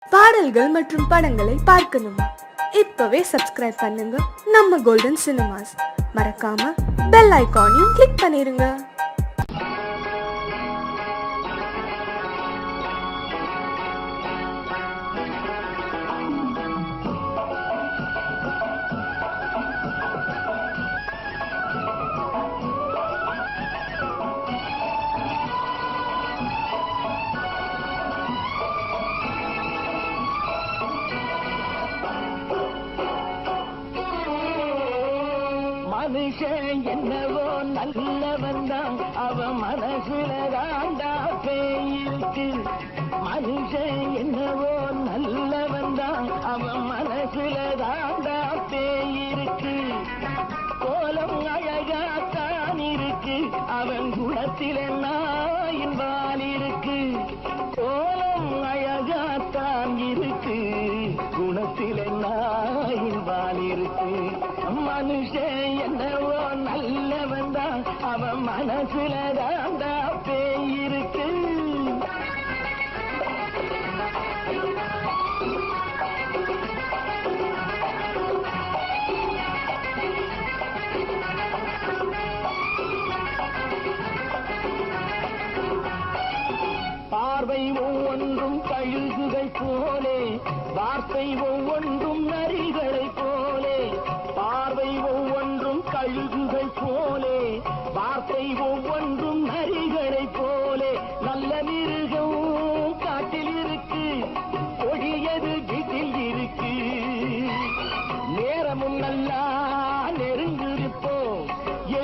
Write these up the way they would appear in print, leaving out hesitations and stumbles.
பாடல்கள் மற்றும் படங்களை பார்க்கணுமா? இப்பவே சப்ஸ்கிரைப் பண்ணுங்க நம்ம கோல்டன் சினிமாஸ். மறக்காம பெல் ஐகானையும் கிளிக் பண்ணிருங்க. மனுஷன் என்னவோ நல்லவன் தான், அவன் மனசுல தாண்டா பேயிருக்கு. மனுஷன் என்னவோ நல்லவன் தான், அவன் மனசுல தாண்டா பேயிருக்கு. கோலம் அழகாத்தான் இருக்கு, அவன் குணத்தில நாயின் வால் இருக்கு. கோலம் அழகாத்தான் இருக்கு, குணத்தில நாயின் வால் இருக்கு. மனுஷன் என்னவோ நல்லவன் தான், அவன் மனசுல தாண்டா பேயிருக்கு. பார்வை ஒவ்வொன்றும் கழுகுகை போலே, வார்த்தை ஒவ்வொன்றும் நரிகளை போலே. பார்வை ஒவ்வொன்றும் கழுகுகை போலே, வார்த்தை ஒவ்வொன்றும் நரிகளை போலே. நல்ல மிருகம் காட்டில் இருக்கு, கொடியது வீட்டில் இருக்கு. நேரமும் நல்லா நெருங்கிருப்போம்,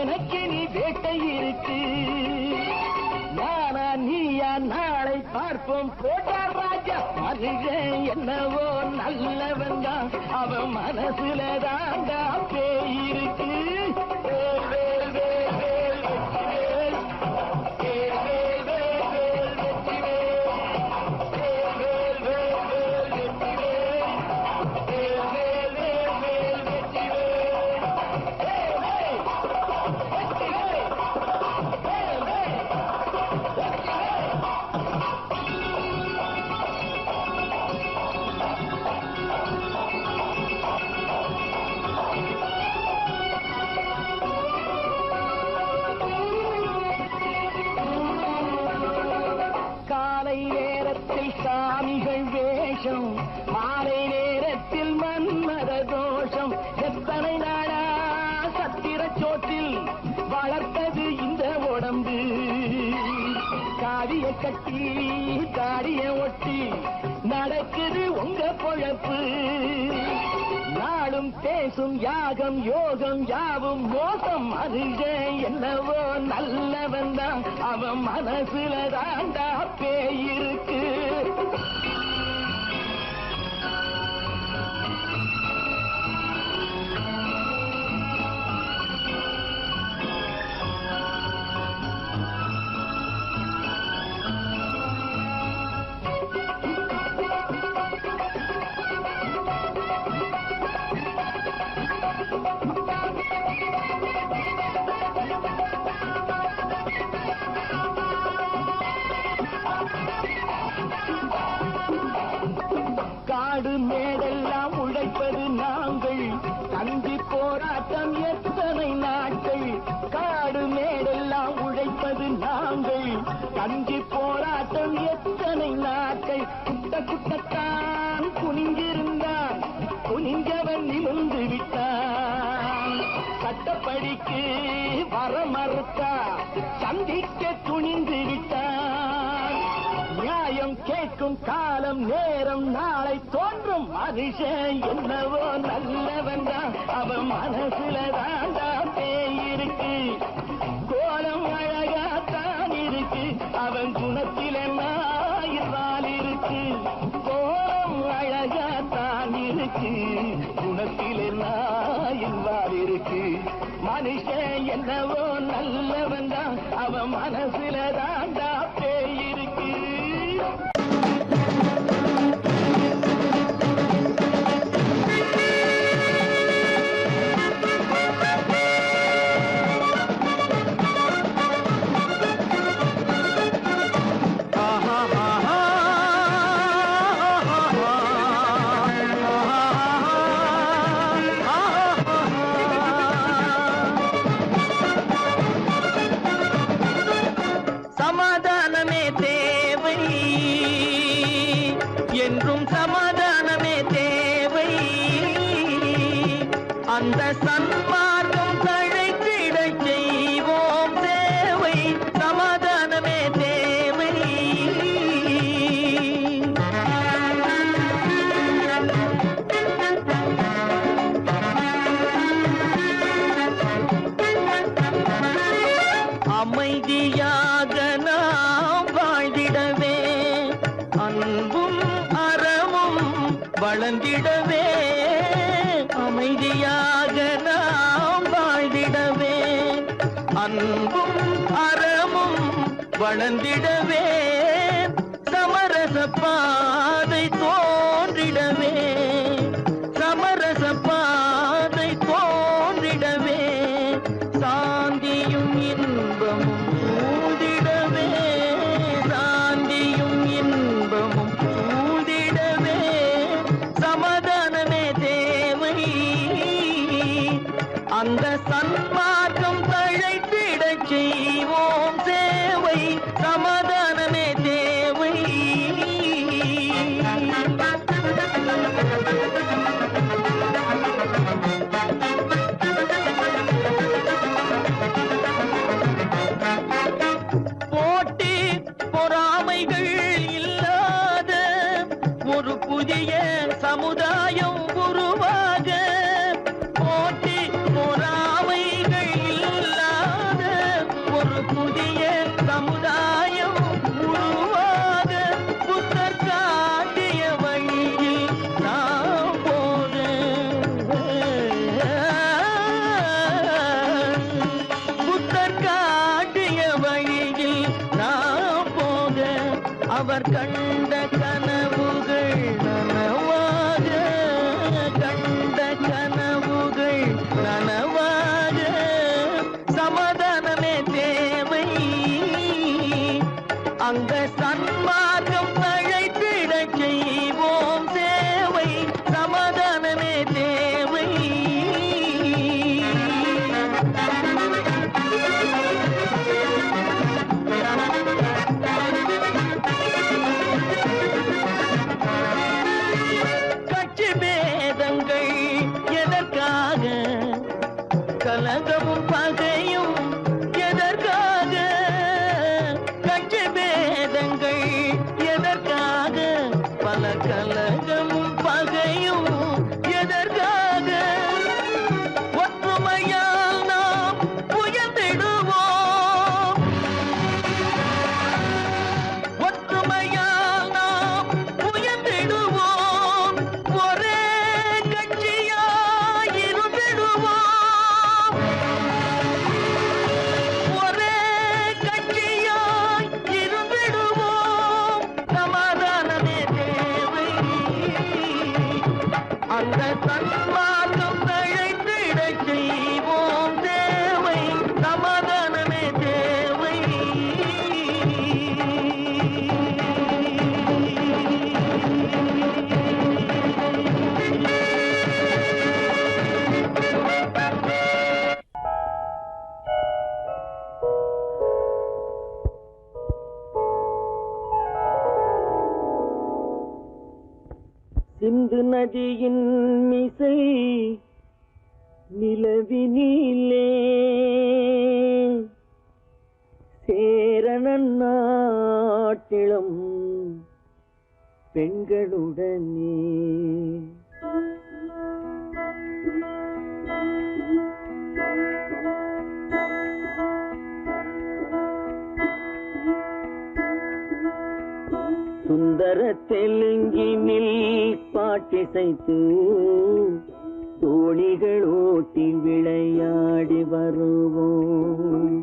எனக்கு நீ வேட்டை இருக்கு. நானா நீயா நாளை பார்ப்போம், போட்டார் ராஜா. மனுஷன் என்னவோ நல்லவன் தான், அவன் மனசுல தாண்டா பேயிருக்கு. காலை நேரத்தில் சாமிகள் வேஷம், மாலை நேரத்தில் மன்மத தோஷம். எத்தனை நாளா சத்திர சோற்றில் வளர்த்தது இந்த உடம்பு. காவிய கட்டி தாடிய ஒட்டி நடக்குது உங்க பொழப்பு. நாளும் பேசும் யாகம் யோகம் யாவும் மோசம். மனுஷன் என்னவோ நல்லவன் தான், அவன் மனசுல தாண்டா பேயிருக்கு. காடு மேடெல்லாம் உழைப்பது நாங்கள், கஞ்சி போராட்டம் எத்தனை நாட்கள். காடு மேடெல்லாம் உழைப்பது நாங்கள், கஞ்சி போராட்டம் எத்தனை நாட்கள். குட்ட குட்டத்தான் குனிஞ்சிருந்தான், குனிஞ்சவன் நிமிர்ந்து விட்டான். சட்டப்படிக்கு வர மறுத்தா, சந்திக்க துணிந்து விட்டான். நியாயம் கேட்கும் காலம் நேரம் நாளை தோன்றும். மனுஷன் என்னவோ நல்லவன் தான், அவன் மனசுல தாண்டா பேயிருக்கு. கோலம் அழகாத்தான் இருக்கு, அவன் குணத்தில நாயில் இருக்கு. கோலம் அழகாத்தான் இருக்கு, குணத்தில நாயில் இருக்கு. மனுஷன் என்னவோ நல்லவன் தான், அவன் மனசுல தாண்டா பேயிருக்கு. என்றும் சமாதானமே தேவை. அந்த சன்மார்க்கம் தழைத்திடச் செய்வோம் சேவை. சமாதானமே தேவை. அமைதியாக நாம் வாழ்ந்திடவே, அன்பும் அறமும் வளர்ந்திடவே. அமைதியாக நாம் வாழ்ந்திடவே, அன்பும் அறமும் வளர்ந்திடவே. சமரச பாதை தோன்றிடவே, சமரச பாதை தோன்றிடவே. சாந்தியும் இன்பமும் சூழ்ந்திடவே, சாந்தியும் இன்பமும் சூழ்ந்திடவே. சமாதானமே தேவை. அந்த சன்மார்க்கம் தழைத்திடச் செய்வோம் சேவை. சமாதானமே தேவை. போட்டி பொறாமைகள் இல்லாத ஒரு புதிய சமுதாயம் உருவாக. போட்டி பொறாமைகள் இல்லாத ஒரு புதிய சமுதாயம் உருவாக. புத்தர் காட்டிய வழியில் நாம் போக, புத்தர் காட்டிய வழியில் நாம் போக. அவர் கண்ட கனவுகள் நனவாக, கண்ட கனவுகள் நனவாக. சமாதானமே தேவை. அங்க சன்மார்க்கம் தழைத்திடச் செய்வோம் சேவை. சமாதானமே தேவை. கட்சி பேதங்கள் எதற்காக? கலகமும் பகையும் எதற்காக? கட்சி பேதங்கள் எதற்காக? பல கலகமும் பகையும் எதற்காக? ஒற்றுமையால் நாம் உயர்ந்திடுவோம், ஒற்றுமையால் நாம் உயர்ந்திடுவோம். ஒரே கட்சியாய் இருந்திடுவோம், ஒரே கட்சியாய் இருந்திடுவோம். சமாதானமே தேவை. அந்த சன்மார்க்கம் தழைத்திடச் செய்வோம் தேவை. சமாதானமே தேவை. சிந்து நதியின் மிசை நிலவினிலே சேரணன் நாட்டிளம் பெண்களுடனே. சுந்தர தெலுங்கினில் பாட்டிசைத்து தோணிகள் ஓட்டி விளையாடி வருவோம்.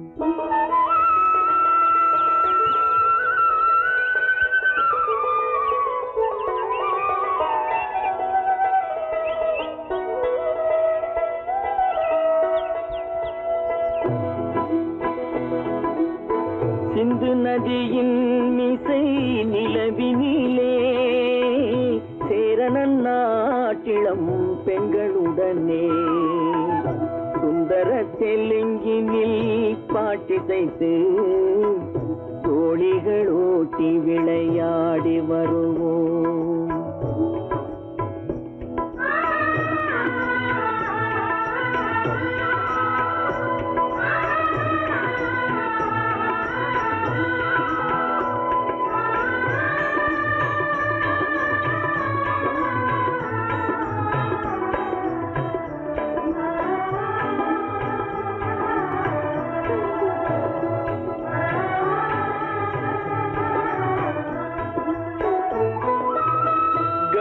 சிந்து நதியின் மிசை நிலவினிலே சேரணன் நாட்டிளம் பெண்களுடனே. சுந்தர தெலுங்கினில் பாட்டிசைத்து தோணிகள் ஓட்டி விளையாடி வருவோம்.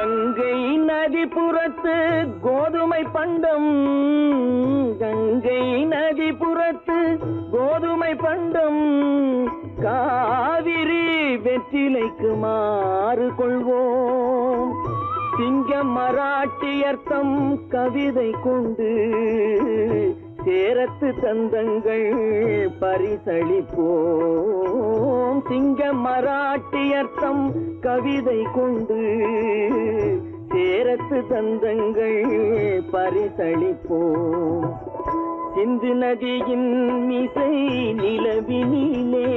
கங்கை நதிபுறத்து கோதுமை பண்டம், கங்கை நதிபுறத்து கோதுமை பண்டம், காவிரி வெற்றிலைக்கு மாறு கொள்வோம். சிங்க மராட்டியர்த்தம் கவிதை கொண்டு சேரத்து தந்தங்கள் பரிசளிப்போம். சிங்க மராட்டியர்த்தம் கவிதை கொண்டு சேரத்து தந்தங்கள் பரிசளிப்போம். சிந்து நதியின் மிசை நிலவினிலே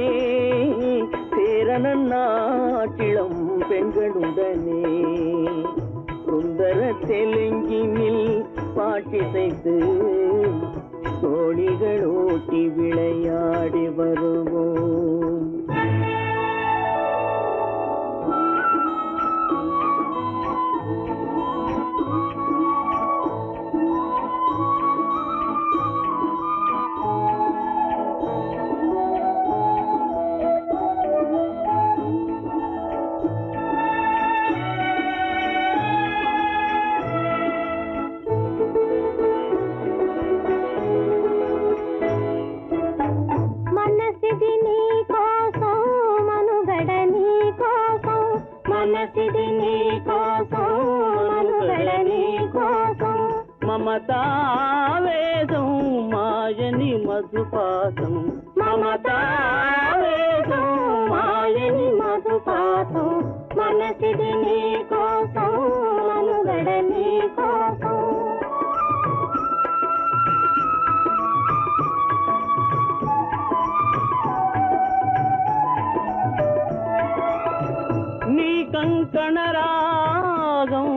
சேரணன் நாட்டிளம் பெண்களுடனே சுந்தர தெலுங்கினில் பாட்டிசைத்து தோழிகள் ஓட்டி விளையாடி வருவோம். మమతావేదం మాయని మధుపాతం, మమతావేదం మాయని మధుపాతం, మనసిది నీ కోసం మనుగడ నీ కోసం. నీ కంకణ రాగం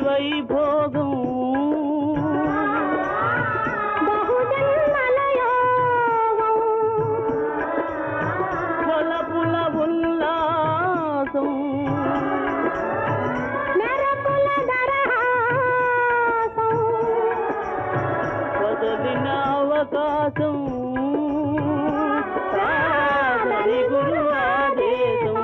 వైభోగం బహుజన్మలయోగం కొలపుల ఉల్లాసం మెరపుల దరహాసం వదలిన అవకాశం సాగని గురు ఆదేశం.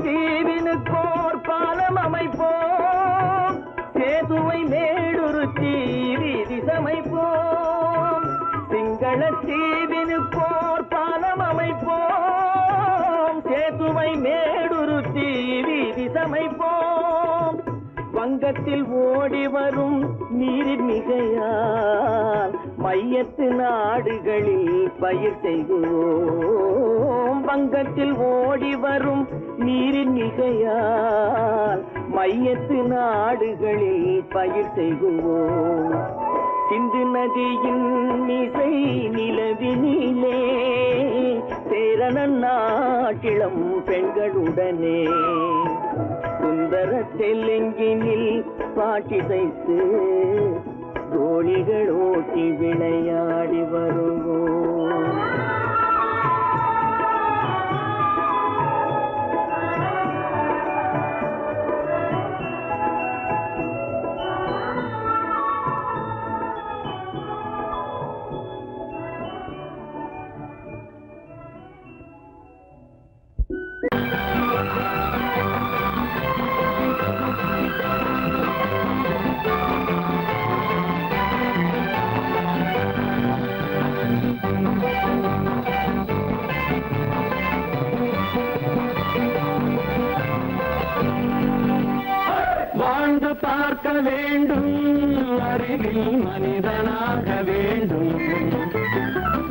தீவினுக்கோர் பாலம் அமைப்போம், சேதுவை மேடுருத்தி வீதி சமைப்போம். சிங்கள தீவினுக்கோர் பாலம் அமைப்போம், சேதுவை மேடுருத்தி வீதி சமைப்போம். வங்கத்தில் ஓடி வரும் நீரின் மிகையால் மையத்து நாடுகளில் பயிர் செய்வோம். வங்கத்தில் ஓடி வரும் நீரின் மிகையால் மையத்து நாடுகளில் பயிர் செய்வோம். சிந்து நதியின் மிசை நிலவினிலே சேரணன் நாட்டிளம் பெண்களுடனே சுந்தர தெலுங்கினில் பாட்டிசைத்து தோழிகள் ஓட்டி விளையாடி வருவோம். வாழ்ந்து பார்க்க வேண்டும், அறிவில் மனிதனாக வேண்டும்.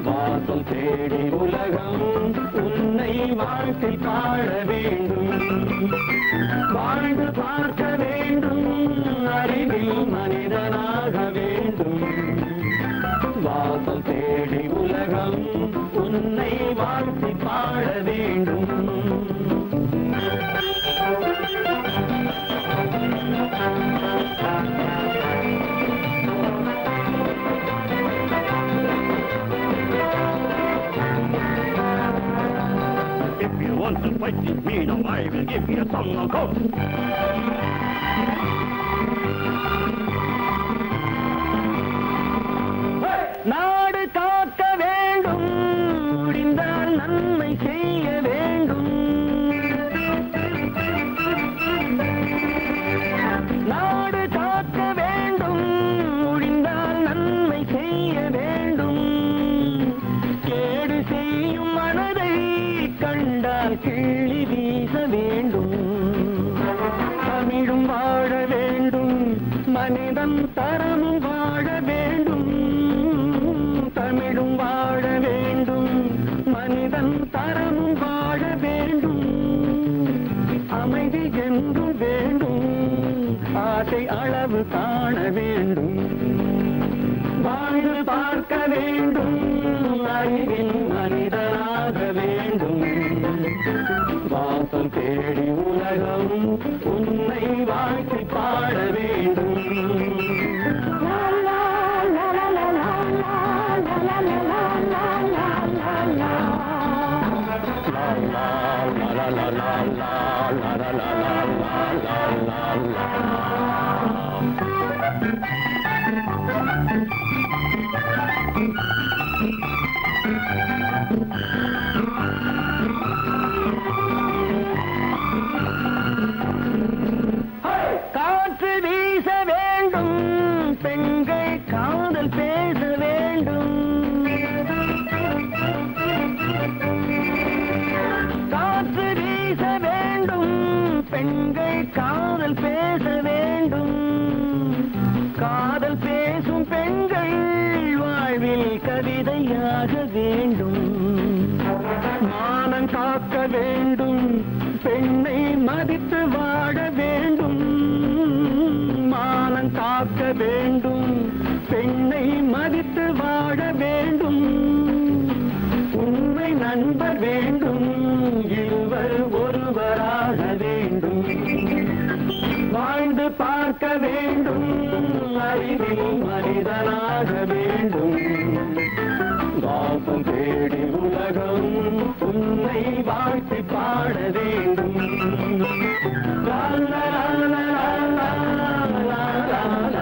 வாசம் தேடி உலகம் உன்னை வாழ்க்கை பாட வேண்டும். வாழ்ந்து பார்க்க வேண்டும், அறிவில் battle fighting freedom, I will give you a song of hope. நாடு காக்க வேண்டும், முடிந்தால் நன்மை செய்ய வேண்டும். நாடு காக்க வேண்டும், முடிந்தால் நன்மை செய்ய வேண்டும். கேடு செய்யும் மனதை கண்டால் கிள்ளி வீச வேண்டும். தமிழும் வாழ வேண்டும், மனிதன் தரமும் வாழ வேண்டும். தமிழும் வாழ வேண்டும், மனிதன் தரமும் வாழ வேண்டும். அமைதி என்றும் வேண்டும், ஆசை அளவு காண வேண்டும். வாழ்ந்து பார்க்க வேண்டும், அறிவின் மனிதனாக வேண்டும். வாசம் தேடி உலகம் உன்னை வாழ்த்தி பாட வேண்டும். காற்று வீச வேண்டும், பெண்கள் காதல் பேச வேண்டும். காற்று வீச வேண்டும், பெண்கள் காதல் பேச வேண்டும். காதல் பேசும் பெண்கள் வாழ்வில் கவிதையாக வேண்டும். மானம் காக்க வேண்டும், பெண்ணை மதித்து வாழ வேண்டும். மானம் காக்க வேண்டும், பெண்ணை மதித்து வாழ வேண்டும். உண்மை நண்பர் வேண்டும், இருவர் ஒருவராக வேண்டும். வாழ்ந்து பார்க்க வேண்டும், அறிவில் மனிதனாக வேண்டும். வாசம் தேடி உலகம் உன்னை வாழ்த்தி பாட வேண்டும். லா லா லா லா லா லா லா லா லா.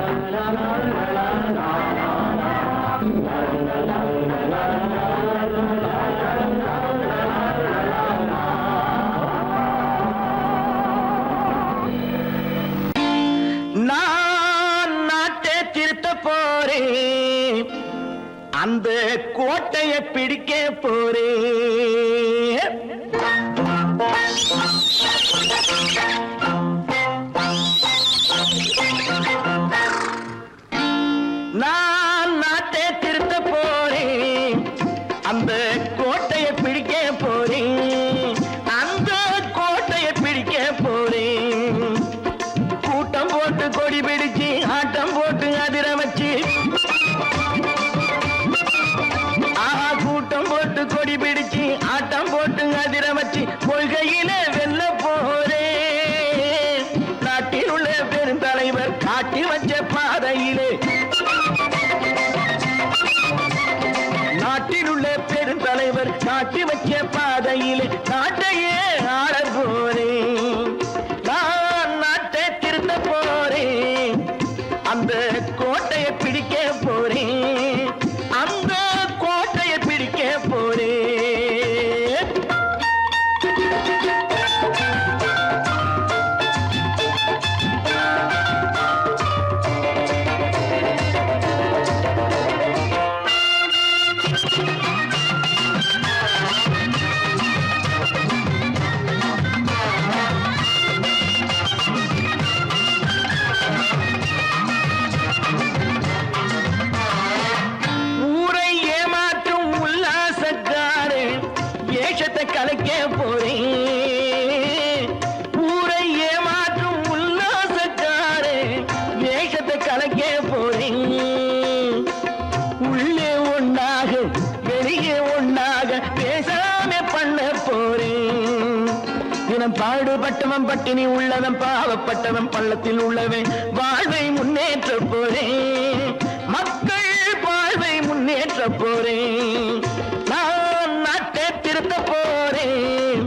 நான் நாட்டை திருத்த போறேன், அந்த கோட்டையை பிடிக்க போறேன். நான் நாட்டை திருத்த போறேன், அந்த கோட்டையை பிடிக்க போறேன். அந்த கோட்டையை பிடிக்க போறேன். கூட்டம் போட்டு கொடி பிடிச்சு ஆட்டம் போட்டு அதிர வச்சு, கூட்டம் போட்டு கொடி பிடிச்சு ஆட்டம் போட்டு அதிர வச்சு கொள்கையில வெல்ல போறேன். நாட்டில் உள்ள பெருந்தலைவர் காட்டி வச்ச பாதையிலே, நாட்டில் உள்ள பெருந்தலைவர் காட்டி வச்ச பாதையிலே நாட்டையே ஆள போறேன். நான் நாட்டை திருத்த போறேன், அந்த கோட்டையை பிடிக்க போறேன். அந்த கோட்டையை பிடிக்க போறேன். கலைக்க போறேன். ஊரை ஏமாற்றும் உல்லாசக்காரே வேஷத்தை கலைக்க போறேன். உள்ளே ஒன்றாக வெளியே ஒன்றாக பேசாம பண்ண போறேன். தினம் பாடுபட்டவன் பட்டினி உள்ளவன் பாவப்பட்டவன் பள்ளத்தில் உள்ளவன் வாழ்வை முன்னேற்ற போறேன். மக்கள் வாழ்வை முன்னேற்ற போறேன். நான் நாட்டை திருத்த போறேன்.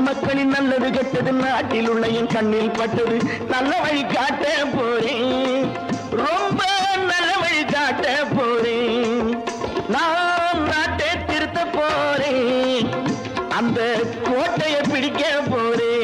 மக்களின் நல்லது கெட்டது நாட்டில் உள்ள என் கண்ணில் பட்டது நல்ல வழி காட்ட போறேன் ரொம்ப நல்ல வழி காட்ட போறேன் நான் நாட்டை திருத்த போறேன் அந்த கோட்டையை பிடிக்க போறேன்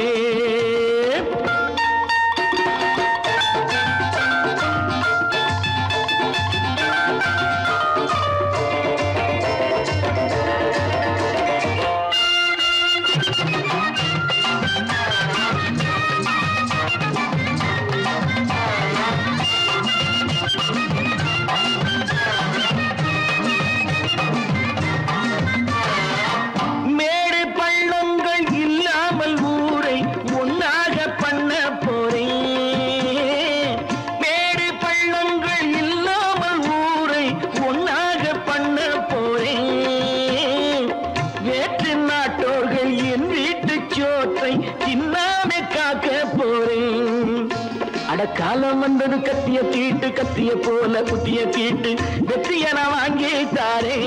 காலம் வந்தது கத்திய தீட்டு கத்திய போல குத்திய தீட்டு வெற்றிய நான் வாங்கி தாரே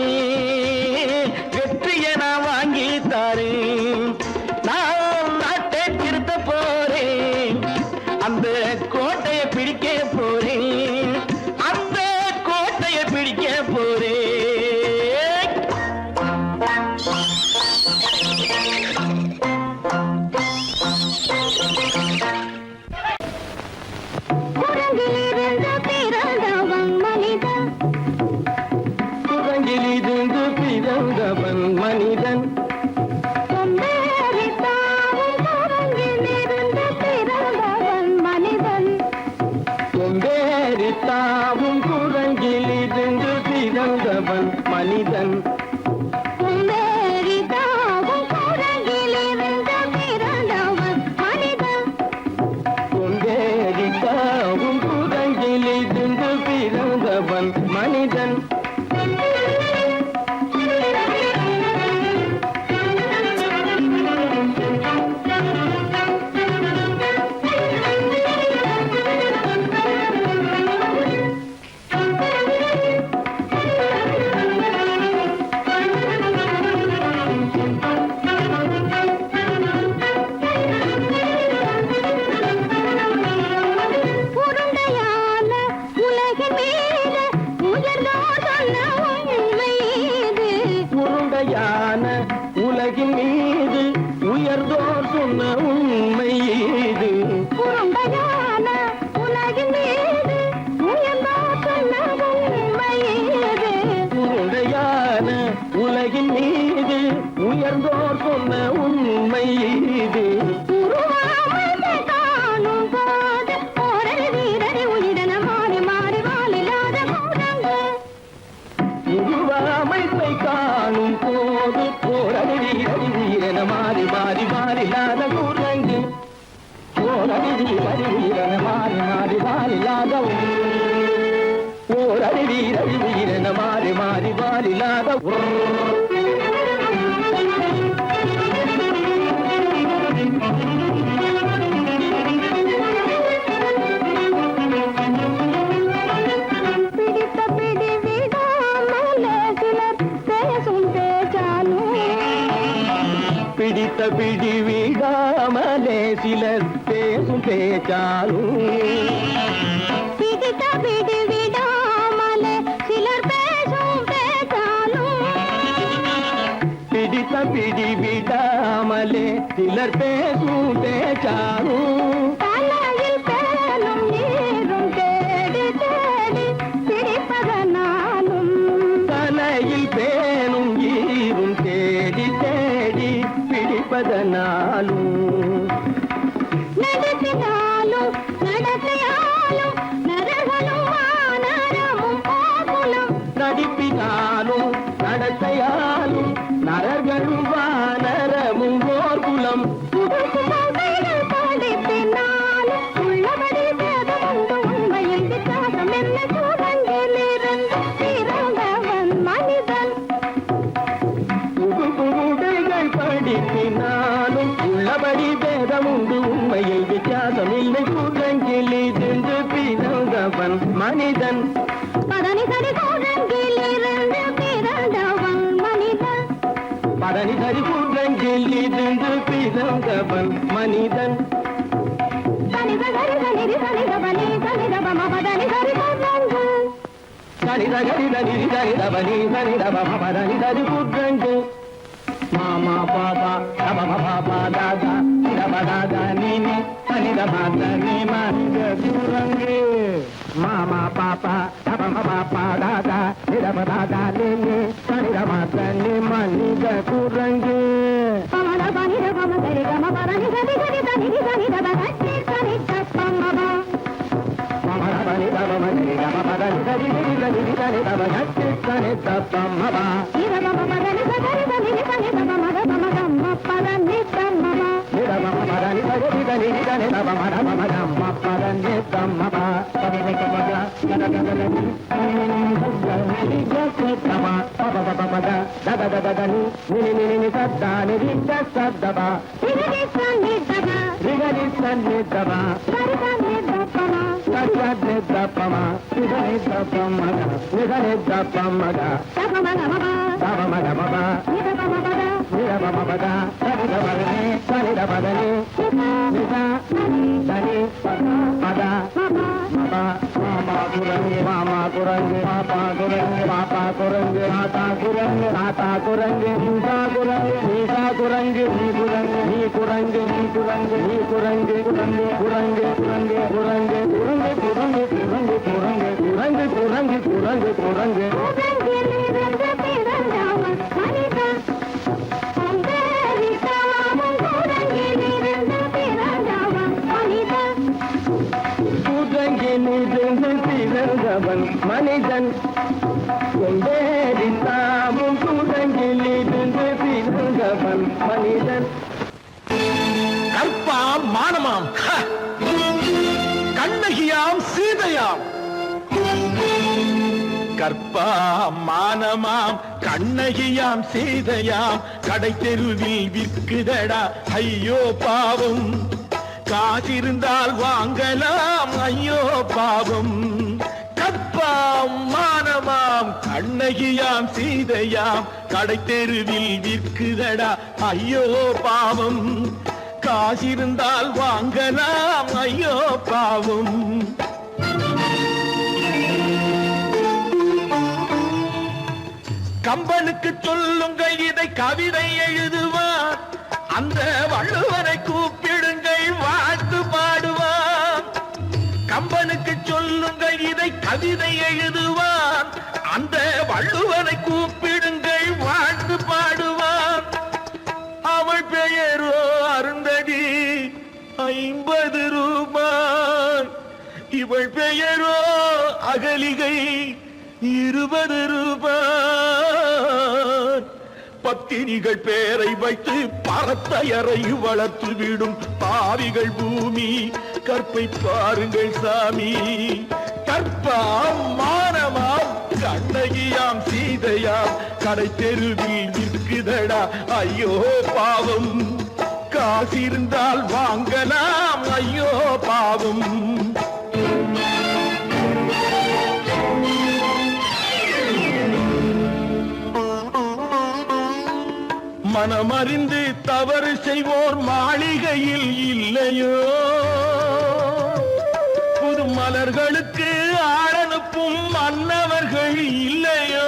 வெற்றிய நான் வாங்கி தாரே நான் நாட்டை திருத்த போறேன் அந்த கோட்டையை பிடிக்க போறேன் அந்த கோட்டையை பிடிக்க போறேன் மனிதன் கொம்பேரித்தாவும் குரங்கிலிருந்து பிறந்தவன் மனிதன் கொம்பேரித்தாவும் குரங்கிலிருந்து பிறந்தவன் மனிதன் உலகின் மீது உயர்ந்தோர் சொன்ன உண்மை இது உலகின் மீது உயர்ந்தோர் சொன்ன உண்மை இது உருண்டையான உலகின் மீது உயர்ந்தோர் சொன்ன உண்மை இது காணும் போது வீரரை உயிரின மாறி மாறி வாழில்லாத உருவாமைப்பை காணும் போது போரடி வீரன மாறி மாறி மாறிலாத குரங்கு போரடி வீரன மாறி மாறி மாறிலாத போரடி வீரன மாறி மாறி மாறிலாத பிடித்த பிடி விடாமலே சிலர் பேசும் பேச்சாலும் பிடித்த பிடி விடாமலே சிலர் பேசும் பேச்சாலும் பிடித்த பிடி விடாமலே சிலர் பேசும் பேச்சாலும் தலையில் பேனும் நீரும் தேடி தேடி பிடிப்பதனாலும் தலையில் பேனும் ஈரும் தேடி தேடி பிடிப்பதனாலும் நடத்தினாலும் நடத்தையாலும் நரகனும் வானரமும் போகுலும் நடிப்பினாலும் நடத்தையாலும் நரகனும் வானரமும் போர்குலம் படிப்பினாலும் உள்ளபடி வேதமுண்டு உண்மையில் வித்தியாசம் என்ன சூழங்கிலிருந்து பிறந்தவன் மனிதன் படிப்பினாலும் உள்ளபடி பேதமுண்டு உண்மையில் வித்தியாசம் இல்லை கூடங்கிலிருந்து பிறந்தவன் மனிதன் பதனி சரி கூடங்கிலிருந்து பிறந்தவன் மனிதன் பதனி சரி கூடங்கில் கூரங்கில் இருந்து பிறந்தவன் மனிதன். மாமா பாபா தபம பாபா தாதா தபதாதா நீனி தனிதபாத நீ மனித கூரங்கு. மாமா பாப்பா தபம பாப்பா தாதா நிரபதாதா நீனி தனிதபாத நீ மனித கூரங்கு. மாமா குரங்கு பாப்பா குரங்கு பாப்பா குரங்கு ஆத்தா குரங்கு ஆத்தா குரங்கு நீசா குரங்கு நீசா குரங்கு நீ குரங்கு நீ குரங்கு நீ குரங்கு நீ குரங்கு குரங்கு குரங்கு குரங்கு குரங்கு குரங்கு குரங்கு குரங்கு குரங்கு குரங்கு குரங்கு குரங்கு. பிறந்தவன் மனிதன் கொண்டேரித்தாமும் கூடங்கிலிருந்து பிறந்தவன் மனிதன். கற்பாம் மானமாம் கண்ணகியாம் சீதையாம். கற்பாம் மானமாம் கண்ணகியாம் சீதையாம் கடை தெருவில் விற்குதடா ஐயோ பாவம். காசிருந்தால் வாங்கலாம் ஐயோ பாவம். கற்பாம் மானமாம் கண்ணகியாம் சீதையாம் கடை தெருவில் விற்குதடா ஐயோ பாவம். காசிருந்தால் வாங்கலாம் ஐயோ பாவம். கம்பனுக்கு சொல்லுங்கள் இதை கவிதை எழுதுவார். அந்த வள்ளுவரை கூப்பிடுங்கள் வாழ்த்து பாடுவார். கம்பனுக்கு சொல்லுங்கள் இதை கவிதை எழுதுவார். அந்த வள்ளுவரை கூப்பிடுங்கள் வாழ்த்து பாடுவார். அவள் பெயரோ அருந்ததி 50 ரூபாய். இவள் பெயரோ அகலிகை 20 ரூபாய். பத்தினிகள் பேரை வைத்து பரத்தையரை வளர்த்து விடும் பாவிகள் பூமி. கற்பை பாருங்கள் சாமி. கற்பாம் மானமாம் கண்ணகியாம் சீதையாம் கடை தெருவில் விற்குதடா ஐயோ பாவம். காசிருந்தால் வாங்கலாம் ஐயோ பாவம். மனமறிந்து தவறு செய்வோர் மாளிகையில் இல்லையோ. புது மலர்களுக்கு ஆளனுப்பும் மன்னவர்கள் இல்லையோ.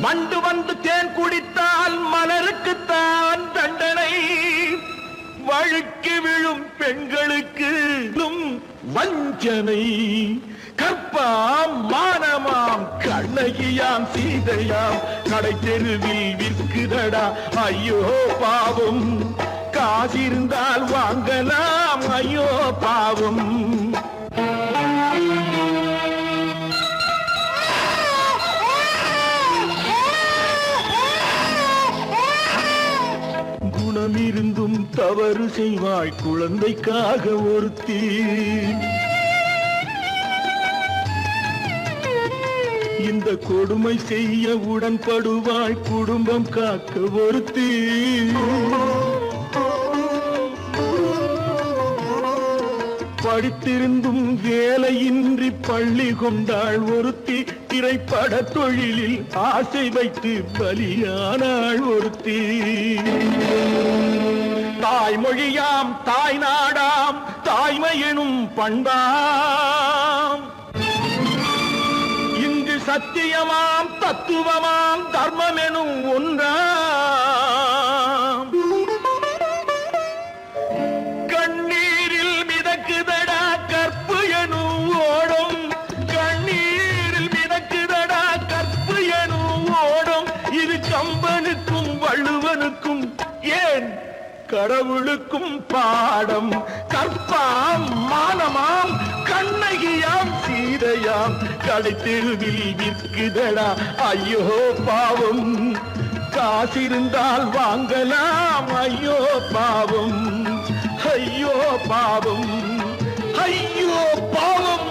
வண்டு வந்து தேன் குடித்தால் மலருக்குத்தான் தண்டனை. வழுக்கி விழும் பெண்களுக்கு வஞ்சனை. கற்பாம் மானமாம் கண்ணகியாம் சீதையாம் கடை தெருவில் விற்குதடா ஐயோ பாவம். காசிருந்தால் வாங்கலாம் ஐயோ பாவம். குணமிருந்தும் தவறு செய்வாய் குழந்தைக்காக ஒருத்தி. இந்த கொடுமை செய்ய உடன்படுவாய் குடும்பம் காக்க ஒருத்தி. படித்திருந்தும் வேலையின்றி பள்ளி கொண்டாள் ஒருத்தி, திரைப்பட தொழிலில் ஆசை வைத்து பலியானாள் ஒருத்தி. தாய்மொழியாம் தாய் நாடாம் தாய்மை எனும் பண்பாம், இங்கு சத்தியமாம் தத்துவமாம் தர்மம் எனும் ஒன்றாம். கண்ணீரில் மிதக்குதடா கற்பு எனும் ஓடும், கண்ணீரில் மிதக்குதடா கற்பு எனும் ஓடும். இது கம்பனுக்கும் வள்ளுவனுக்கும் ஏன் கடவுளுக்கும் பாடம். கற்பாம் மானமாம் கண்ணகியாம் சீதையாம் கடைத்தெருவில் விற்குதடா ஐயோ பாவம். காசிருந்தால் வாங்கலாம் ஐயோ பாவம், ஐயோ பாவம், ஐயோ பாவம்.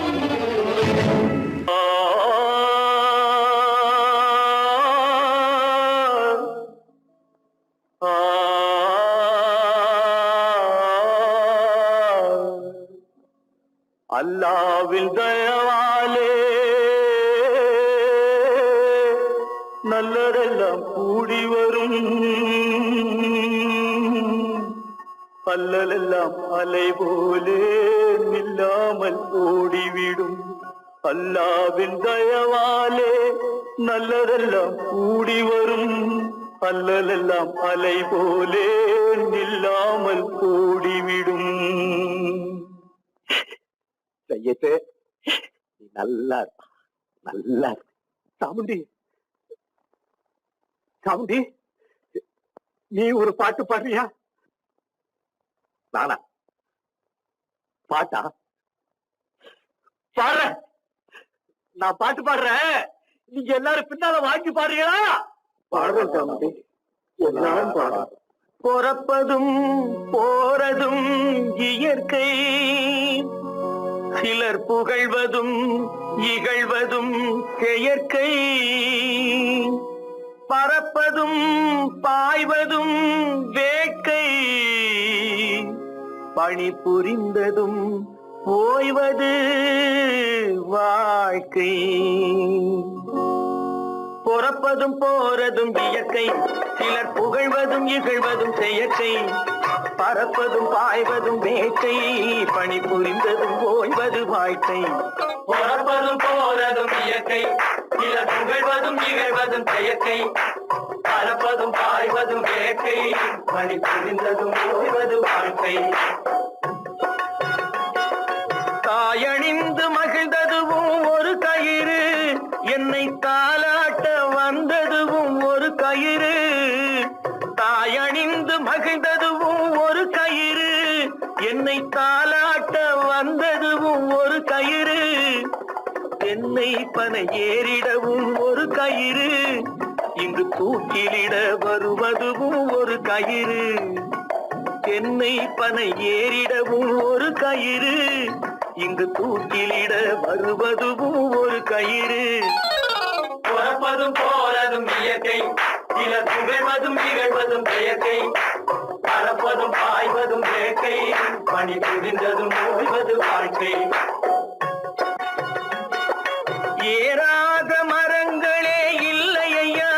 அல்லாவின் தயவாலே நல்லதெல்லாம் கூடி வரும், அல்லலெல்லாம் அலை போலே நில்லாமல் ஓடிவிடும். அல்லாவின் தயவாலே நல்லதெல்லாம் கூடி வரும், அல்லலெல்லாம் அலை போலே நில்லாமல் ஓடிவிடும். செய்யத்தே நீ நல்லா நல்லா சாமுண்டி, சாமுண்டி நீ ஒரு பாட்டு பாடுறியா? நானா பாட்டா பாடுற? நான் பாட்டு பாடுறேன், நீங்க எல்லாரும் பின்னால வாங்கி பாடுறீங்களா? பாடுறேன் சாமுண்டி, எல்லாரும் பாடுற. பிறப்பதும் போறதும் இயற்கை, சிலர் புகழ்வதும் இகழ்வதும் செயற்கை. பறப்பதும் பாய்வதும் வேட்கை, பணி புரிந்ததும் ஓய்வது வாழ்க்கை. பிறப்பதும் போறதும் இயற்கை, சிலர் புகழ்வதும் இகழ்வதும் செயற்கை. பறப்பதும் பாய்வதும் வேட்கை, பணி புரிந்ததும் ஓய்வது வாழ்க்கை. பிறப்பதும் போறதும் இயற்கை, சிலர் புகழ்வதும் இகழ்வதும் செயற்கை. பறப்பதும் பாய்வதும் வேட்கை, பணி புரிந்ததும் ஓய்வது வாழ்க்கை. தாயணிந்து மகிழ்ந்ததுவும் ஒரு கயிறு, என்னை தாலாட்ட வந்ததுவும் ஒரு கயிறு. தாயணிந்து மகிழ்ந்ததுவும் ஒரு கயிறு, என்னை தாலாட்ட வந்ததுவும் ஒரு கயிறு. என்னை பனை ஏறிடவும் ஒரு கயிறு, இங்கு தூக்கிலிட வருவதுவும் ஒரு கயிறு. என்னை பனை ஏறிடவும் ஒரு கயிறு, இங்கு தூக்கிலிட வருவதுவும் ஒரு கயிறு. பிறப்பதும் போறதும் இயற்கை, சிலர் புகழ்வதும் இகழ்வதும் செயற்கை. பறப்பதும் பாய்வதும் வேட்கை, பணி புரிந்ததும் ஓய்வது வாழ்க்கை. ஏறாத மரங்களே இல்லை ஐயா,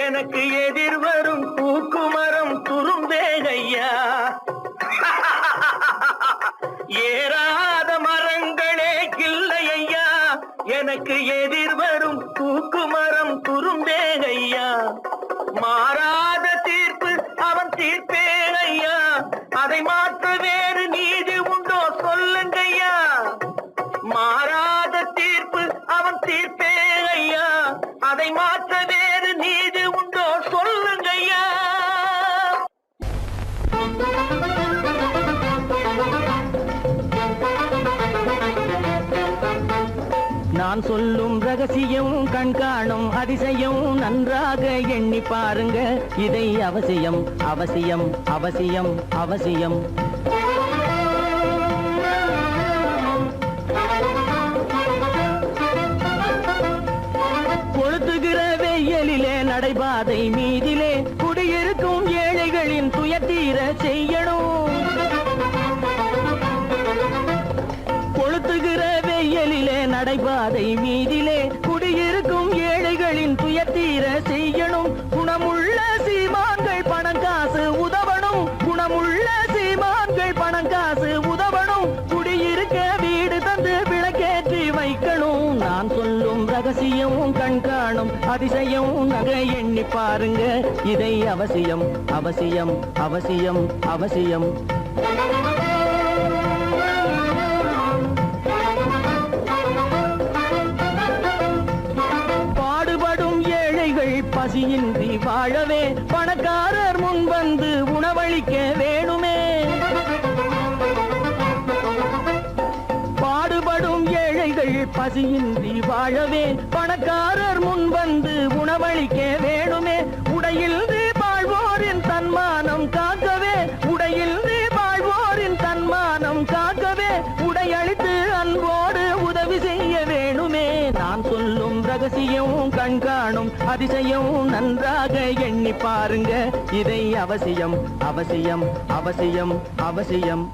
எனக்கு எதிர் வரும் பூக்குமரம் துரும்பேகையா. ஏறாத மரங்களே இல்லை ஐயா, எனக்கு எதிர் வரும் பூக்குமரம் துரும்பேகையா. மாறாத தீர்ப்பு அவன் தீர்ப்பே ஐயா, அதை மாற்ற வேறு நீதி உண்டோ சொல்லுங்கய்யா. மாறாத தீர்ப்பு அவன் தீர்ப்பே ஐயா, அதை மாற்ற வேறு நீதி உண்டோ சொல்லுங்கய்யா. நான் சொல்லும் ரகசியம் கண்காணும் அதிசயம் நன்றாக எண்ணி பாருங்க, இதை அவசியம் அவசியம் அவசியம் அவசியம். கொளுத்துகிற வெயிலிலே நடைபாதை மீதிலே குடியிருக்கும் ஏழைகளின் துயர் தீர செய்யணும். பாருங்க இதை அவசியம் அவசியம் அவசியம் அவசியம் பாடுபடும் ஏழைகள் பசியின்றி வாழவே பணக்காரர் முன் வந்து உணவளிக்க வேணுமே பாடுபடும் ஏழைகள் பசியின்றி வாழவே பணக்காரர் முன் வந்து உணவளிக்க வேணுமே உடையில் வாழ்வோரின் தன்மானம் காக்கவே உடையில் வாழ்வோரின் தன்மானம் காக்கவே உடையளித்து அன்போடு உதவி செய்ய வேணுமே நான் சொல்லும் ரகசியம் கண்காணும் அதிசயம் நன்றாக எண்ணி பாருங்க இதை அவசியம் அவசியம் அவசியம் அவசியம்